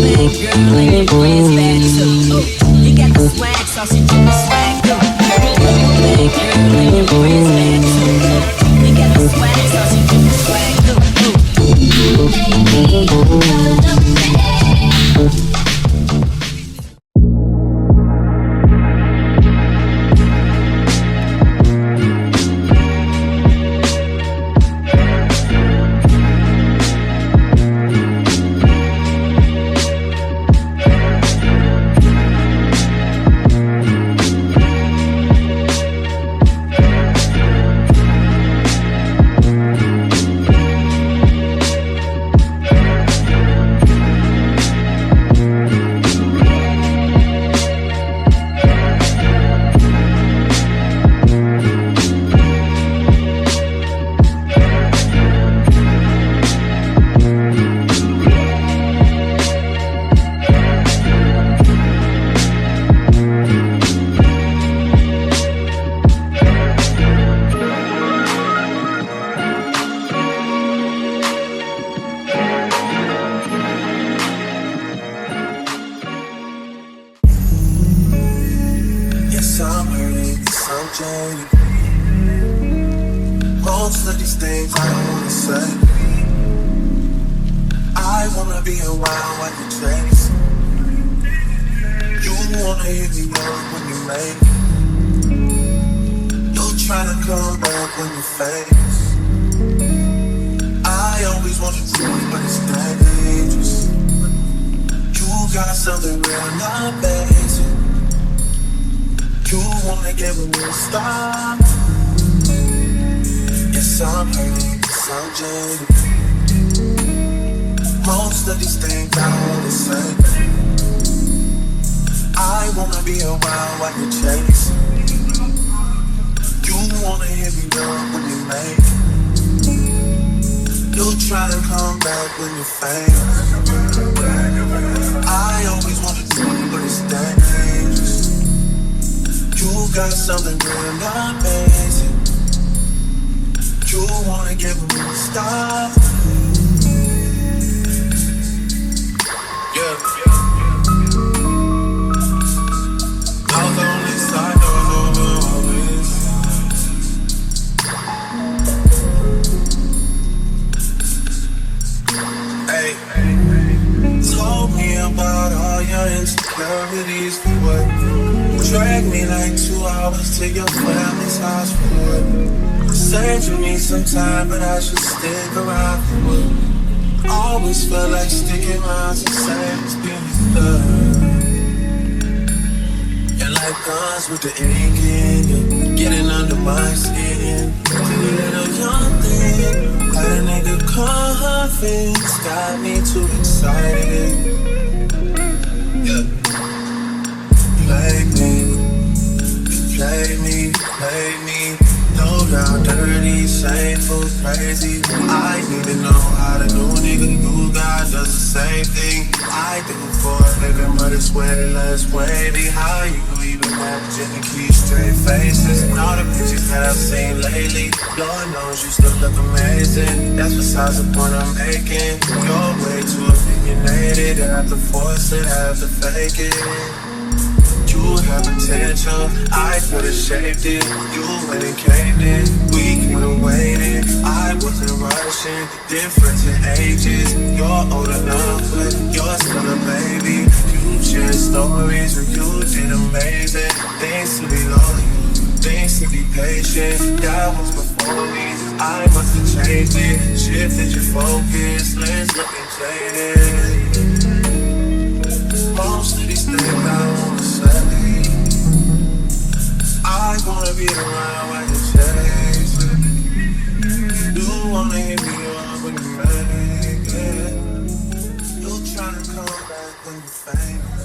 bad girl and your friends bad too. Oh, you got the swag, so she took the swag too. You a bad girl and your friends bad too. Oh, you got the swag, so she took the swag too. Most of these things I don't wanna say. I wanna be around when you chase. You wanna hit me up when you make. You're trying to come back when you face. I always want you to, but it's dangerous. You got something real, not basic. You wanna get with me, stop. Yes, I'm hurting, yes, I'm jaded. Most of these things I don't wanna say. I wanna be around while you chase. You wanna hit me up when you make. You try to come back when you fail. I always wanna do it, but it's dangerous. You got something real, not basic. You wanna get with me, stop. Yeah. I was on this side, I was over always. Hey, told me about all your insecurities, what? Drag me like 2 hours to your family's house, what? Said you need some time, but I should stick around. Always felt like sticking around to save this love. And like guns with the ink in you, getting under my skin. A little young thing, had a nigga confidence, got me too excited. Yeah. Play me, play me. Low down, dirty, shameful, crazy. I need to know how the new nigga you got does the same thing I do for a living, but it's way less wavy. How you even managing to keep straight faces? And all the pictures that I've seen lately, Lord knows you still look amazing. That's besides the point I'm making. You're way too opinionated, I have to force it, I have to fake it. You have potential, I could've shaped it. You went and caved in, we could've waited. I wasn't rushing, difference in ages. You're old enough, but you're still a baby. You share stories where you did amazing. Things to be loyal, things to be patient. That was before me, I must have changed it. Shifted your focus, lens looking jaded. Most of these things I don't wanna say. I wanna be around while you chase it. You wanna hit me up when you make it. You tryna come back when you famous.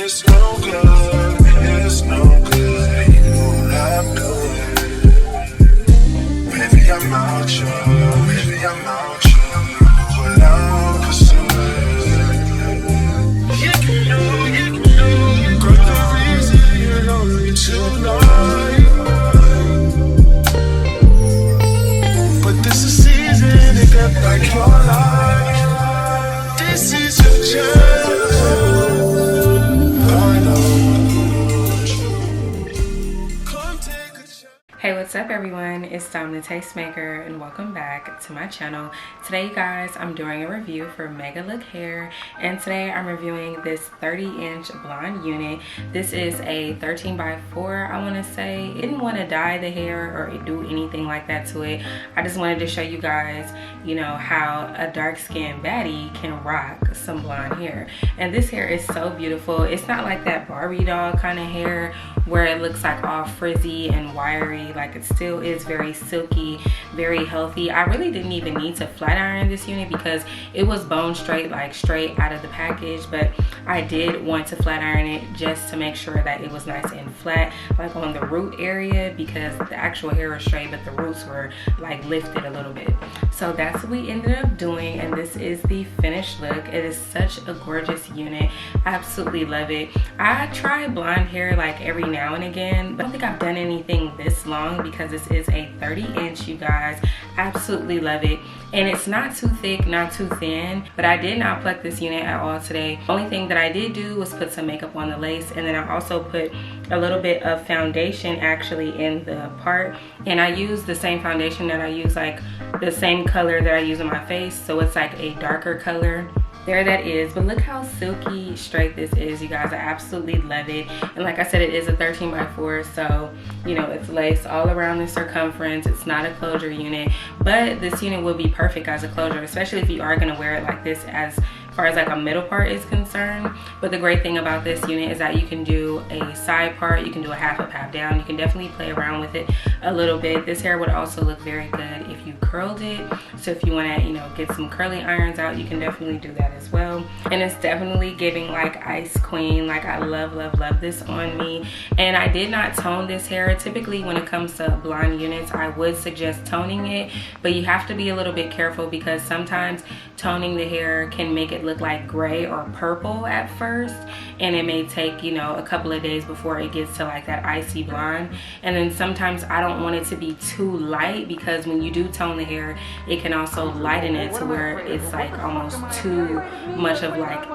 It's no good, it's no good. You know what I'm doing. Baby, I'm out you, baby, I'm out you. You know what I'm pursuing. You can know, girl, the reason you're lonely tonight. But this is season to get back your life. This is your chance. I know. Come take a chance. Hey, what's up everyone? It's Domthetastemaker and welcome back to my channel. Today you guys, I'm doing a review for Megalook hair, and today I'm reviewing this 30-inch blonde unit. This is a 13x4, I want to say. I didn't want to dye the hair or do anything like that to it. I just wanted to show you guys, you know, how a dark-skinned baddie can rock some blonde hair. And this hair is so beautiful. It's not like that Barbie doll kind of hair where it looks like all frizzy and wiry. Like, it still is very silky, very healthy. I really didn't even need to flat iron this unit because it was bone straight, like straight out of the package, but I did want to flat iron it just to make sure that it was nice and flat, like on the root area, because the actual hair was straight but the roots were like lifted a little bit. So that's what we ended up doing, and this is the finished look. It is such a gorgeous unit. I absolutely love it. I try blonde hair like every now and again, but I don't think I've done anything this long because this is a 30-inch, you guys. Absolutely love it. And it's not too thick, not too thin, but I did not pluck this unit at all today. The only thing that I did do was put some makeup on the lace, and then I also put a little bit of foundation actually in the part, and I use the same foundation that I use, like the same color that I use on my face, so it's like a darker color. There that is. But look how silky straight this is, you guys. I absolutely love it. And like I said, it is a 13x4, so you know, it's lace all around the circumference. It's not a closure unit, but this unit will be perfect as a closure, especially if you are going to wear it like this as far as like a middle part is concerned. But the great thing about this unit is that you can do a side part, you can do a half up, half down. You can definitely play around with it a little bit. This hair would also look very good if you curled it, so if you want to, you know, get some curly irons out, you can definitely do that as well. And it's definitely giving like ice queen. Like, I love this on me. And I did not tone this hair. Typically when it comes to blonde units, I would suggest toning it, but you have to be a little bit careful because sometimes toning the hair can make it look like gray or purple at first, and it may take, you know, a couple of days before it gets to like that icy blonde. And then sometimes I don't want it to be too light, because when you do tone the hair, it can also lighten it to where it's like almost too much of like,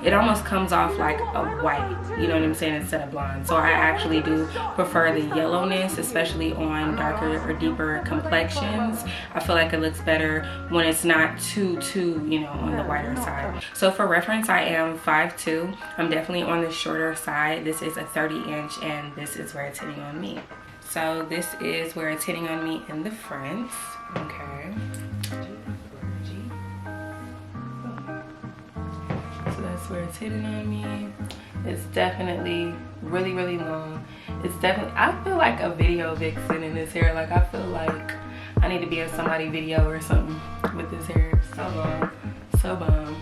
it almost comes off like a white, you know what I'm saying, instead of blonde. So I actually do prefer the yellowness, especially on darker or deeper complexions. I feel like it looks better when it's not too you know, on the whiter side. So for reference, I am 5'2". I'm definitely on the shorter side. This is a 30-inch, and this is where it's hitting on me. So this is where it's hitting on me in the front. Okay. So that's where it's hitting on me. It's definitely really long. It's definitely, I feel like a video vixen in this hair. Like, I feel like I need to be in somebody's video or something with this hair. So long, so bomb.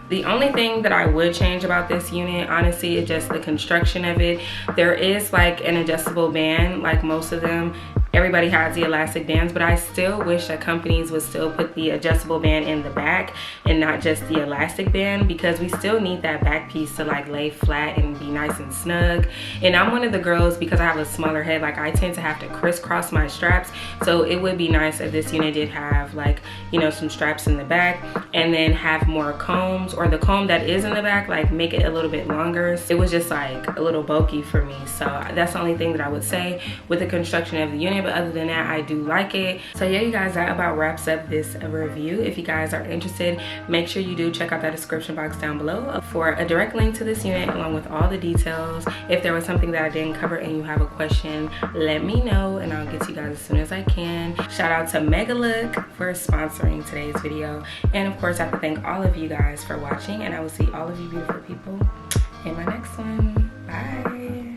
The only thing that I would change about this unit, honestly, is just the construction of it. There is like an adjustable band, like most of them. Everybody has the elastic bands, but I still wish that companies would still put the adjustable band in the back and not just the elastic band, because we still need that back piece to like lay flat and be nice and snug. And I'm one of the girls, because I have a smaller head, like I tend to have to crisscross my straps. So it would be nice if this unit did have like, you know, some straps in the back, and then have more combs, or the comb that is in the back, like make it a little bit longer. It was just like a little bulky for me. So that's the only thing that I would say with the construction of the unit. But other than that, I do like it. So yeah, you guys, that about wraps up this review. If you guys are interested, make sure you do check out that description box down below for a direct link to this unit along with all the details. If there was something that I didn't cover and you have a question, let me know and I'll get to you guys as soon as I can. Shout out to Megalook for sponsoring today's video, and of course I have to thank all of you guys for watching, and I will see all of you beautiful people in my next one. Bye.